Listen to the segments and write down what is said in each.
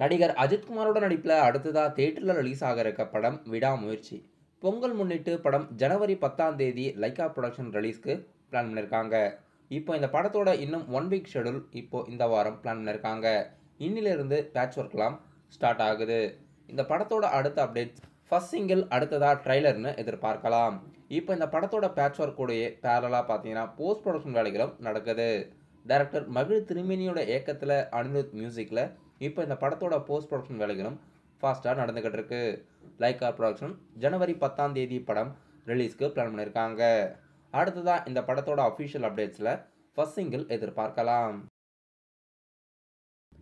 நடிகர் அஜித்குமாரோட நடிப்பில் அடுத்ததாக தியேட்டரில் ரிலீஸ் ஆக இருக்க படம் விடாமுயற்சி. பொங்கல் முன்னிட்டு படம் ஜனவரி 10ஆம் தேதி லைக்கா ப்ரொடக்ஷன் ரிலீஸ்க்கு பிளான் பண்ணியிருக்காங்க. இப்போ இந்த படத்தோட இன்னும் 1 வீக் ஷெடியூல் இப்போ இந்த வாரம் பிளான் பண்ணியிருக்காங்க. இன்னிலிருந்து பேட்ச் ஒர்க்லாம் ஸ்டார்ட் ஆகுது. இந்த படத்தோட அடுத்த அப்டேட்ஸ் ஃபர்ஸ்ட் சிங்கிள் அடுத்ததாக ட்ரைலர்னு எதிர்பார்க்கலாம். இப்போ இந்த படத்தோட பேட்ச் ஒர்க் கூடயே பேரலாக பார்த்தீங்கன்னா போஸ்ட் ப்ரொடக்ஷன் வேலைகளும் நடக்குது. டைரக்டர் மகிழ் திருமேனியோட இயக்கத்தில் அனிருத் மியூசிக்கில் இப்போ இந்த படத்தோட போஸ்ட் ப்ரொடக்ஷன் வேலைகளும் ஃபாஸ்ட்டாக நடந்துக்கிட்டு இருக்கு. லைக்கா ப்ரொடக்ஷன் ஜனவரி 10ஆம் தேதி படம் ரிலீஸ்க்கு பிளான் பண்ணியிருக்காங்க. அடுத்ததாக இந்த படத்தோட அஃபிஷியல் அப்டேட்ஸில் ஃபர்ஸ்ட் சிங்கிள் எதிர்பார்க்கலாம்.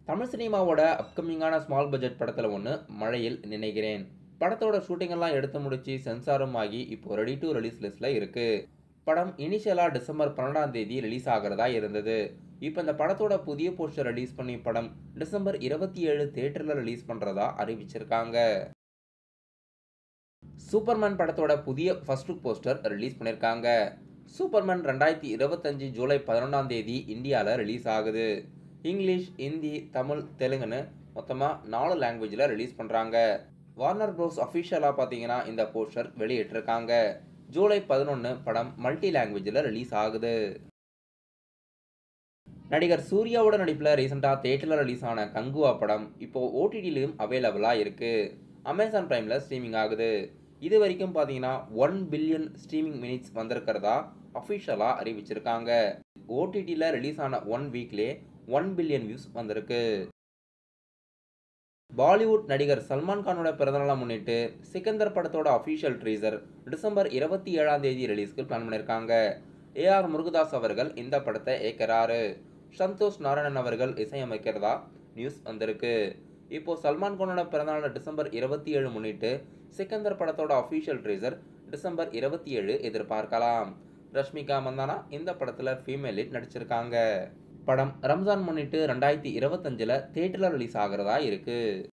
தமிழ் சினிமாவோட அப்கமிங்கான ஸ்மால் பட்ஜெட் படத்தில் ஒன்று மழையில் நினைக்கிறேன். படத்தோட ஷூட்டிங்கெல்லாம் எடுத்து முடிச்சு சென்சாரும் ஆகி இப்போ ரெடி டு ரிலீஸ் லிஸ்ட்டில் இருக்குது. படம் இனிஷியலாக டிசம்பர் 12ஆம் தேதி ரிலீஸ் ஆகிறதா இருந்தது. இப்போ இந்த படத்தோட புதிய போஸ்டர் ரிலீஸ் பண்ணி படம் டிசம்பர் 27 தியேட்டரில் ரிலீஸ் பண்ணுறதா அறிவிச்சிருக்காங்க. சூப்பர்மேன் படத்தோட புதிய ஃபர்ஸ்ட் லுக் போஸ்டர் ரிலீஸ் பண்ணியிருக்காங்க. சூப்பர்மேன் 2025 ஜூலை 11ஆம் தேதி இந்தியாவில் ரிலீஸ் ஆகுது. இங்கிலீஷ், ஹிந்தி, தமிழ், தெலுங்குன்னு மொத்தமாக 4 லாங்குவேஜில் ரிலீஸ் பண்ணுறாங்க. வார்னர் ப்ரோஸ் அஃபிஷியலாக பார்த்தீங்கன்னா இந்த போஸ்டர் வெளியிட்டிருக்காங்க. ஜூலை 11 படம் மல்டி லாங்குவேஜில் ரிலீஸ் ஆகுது. நடிகர் சூர்யாவோட நடிப்பில் ரீசெண்டாக தியேட்டரில் ரிலீஸ் ஆன கங்குவா படம் இப்போ ஓடிடிலையும் அவைலபிளாக இருக்குது. அமேசான் பிரைமில் ஸ்ட்ரீமிங் ஆகுது. இது வரைக்கும் பார்த்தீங்கன்னா 1 பில்லியன் ஸ்ட்ரீமிங் மினிட்ஸ் வந்திருக்கிறதா அஃபிஷியலாக அறிவிச்சிருக்காங்க. ஓடிடியில் ரிலீஸ் ஆன 1 வீக்லேயே 1 பில்லியன் வியூஸ் வந்திருக்கு. பாலிவுட் நடிகர் சல்மான் கானோட பிறந்தநாளை முன்னிட்டு சிக்கந்தர் படத்தோட அஃபிஷியல் ட்ரீசர் டிசம்பர் 27ஆம் தேதி ரிலீஸ்க்கு பிளான் பண்ணியிருக்காங்க. ஏஆர் முருகதாஸ் அவர்கள் இந்த படத்தை இயக்கிறாரு. சந்தோஷ் நாராயணன் அவர்கள் இசையமைக்கிறதா நியூஸ் வந்திருக்கு. இப்போ சல்மான் கானோட பிறந்தநாள் டிசம்பர் 27 முன்னிட்டு சிக்கந்தர் படத்தோட அஃபிஷியல் ட்ரீசர் டிசம்பர் 27 எதிர்பார்க்கலாம். ரஷ்மிகா மந்தானா இந்த படத்தில் ஃபீமேல் லீட் நடிச்சிருக்காங்க. படம் ரம்ஜான் முன்னிட்டு 2025 தியேட்டரில் ரிலீஸ் ஆகிறதா இருக்குது.